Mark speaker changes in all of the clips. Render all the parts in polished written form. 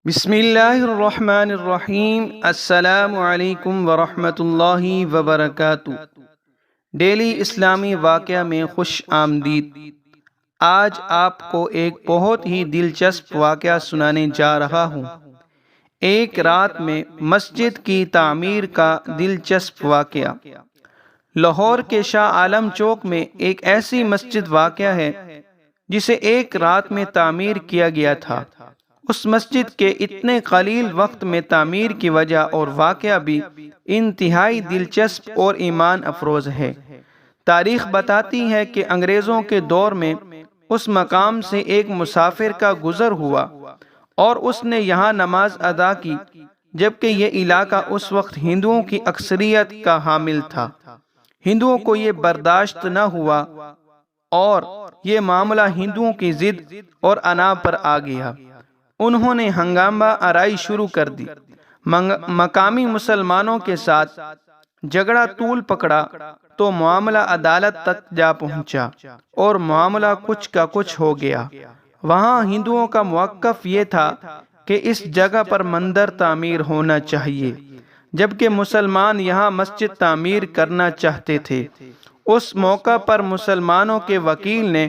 Speaker 1: بسم اللہ الرحمن الرحیم۔ السلام علیکم ورحمۃ اللہ وبرکاتہ۔ ڈیلی اسلامی واقعہ میں خوش آمدید۔ آج آپ کو ایک بہت ہی دلچسپ واقعہ سنانے جا رہا ہوں۔ ایک رات میں مسجد کی تعمیر کا دلچسپ واقعہ۔ لاہور کے شاہ عالم چوک میں ایک ایسی مسجد واقع ہے جسے ایک رات میں تعمیر کیا گیا تھا۔ اس مسجد کے اتنے قلیل وقت میں تعمیر کی وجہ اور واقعہ بھی انتہائی دلچسپ اور ایمان افروز ہے۔ تاریخ بتاتی ہے کہ انگریزوں کے دور میں اس مقام سے ایک مسافر کا گزر ہوا اور اس نے یہاں نماز ادا کی، جبکہ یہ علاقہ اس وقت ہندوؤں کی اکثریت کا حامل تھا۔ ہندوؤں کو یہ برداشت نہ ہوا اور یہ معاملہ ہندوؤں کی ضد اور انا پر آ گیا۔ انہوں نے ہنگامہ آرائی شروع کر دی۔ مقامی مسلمانوں کے ساتھ جھگڑا طول پکڑا تو معاملہ عدالت تک جا پہنچا اور معاملہ کچھ کا کچھ ہو گیا۔ وہاں ہندوؤں کا موقف یہ تھا کہ اس جگہ پر مندر تعمیر ہونا چاہیے، جبکہ مسلمان یہاں مسجد تعمیر کرنا چاہتے تھے۔ اس موقع پر مسلمانوں کے وکیل نے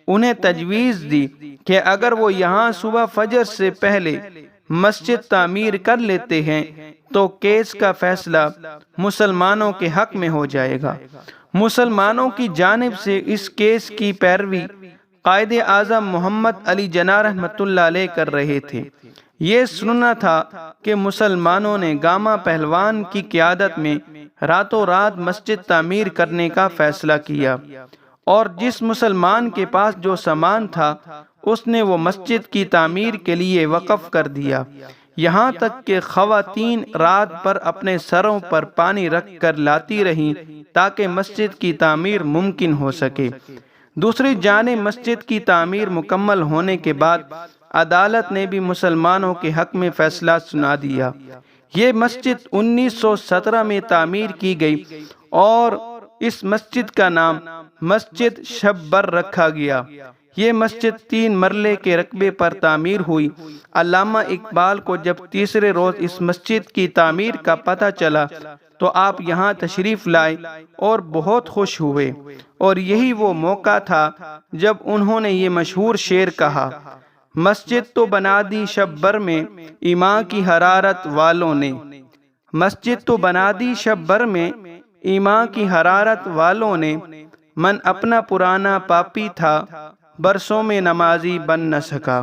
Speaker 1: انہیں تجویز دی کہ اگر وہ یہاں صبح فجر سے پہلے مسجد تعمیر کر لیتے ہیں تو کیس کا فیصلہ مسلمانوں کے حق میں ہو جائے گا۔ مسلمانوں کی جانب سے اس کیس کی پیروی قائد اعظم محمد علی جناح رحمۃ اللہ علیہ کر رہے تھے۔ یہ سننا تھا کہ مسلمانوں نے گاما پہلوان کی قیادت میں راتوں رات مسجد تعمیر کرنے کا فیصلہ کیا، اور جس مسلمان کے پاس جو سامان تھا اس نے وہ مسجد کی تعمیر کے لیے وقف کر دیا، یہاں تک کہ خواتین رات پر اپنے سروں پر پانی رکھ کر لاتی رہیں تاکہ مسجد کی تعمیر ممکن ہو سکے۔ دوسری جانب مسجد کی تعمیر مکمل ہونے کے بعد عدالت نے بھی مسلمانوں کے حق میں فیصلہ سنا دیا۔ یہ مسجد 1917 میں تعمیر کی گئی اور اس مسجد کا نام مسجد شبر رکھا گیا۔ یہ مسجد 3 مرلے کے رقبے پر تعمیر ہوئی۔ علامہ اقبال کو جب تیسرے روز اس مسجد کی تعمیر کا پتہ چلا تو آپ یہاں تشریف لائے اور بہت خوش ہوئے، اور یہی وہ موقع تھا جب انہوں نے یہ مشہور شعر کہا: مسجد تو بنا دی شبر میں ایمان کی حرارت والوں نے، مسجد تو بنا دی شبر میں ایمان کی حرارت والوں نے، من اپنا پرانا پاپی تھا برسوں میں نمازی بن نہ سکا۔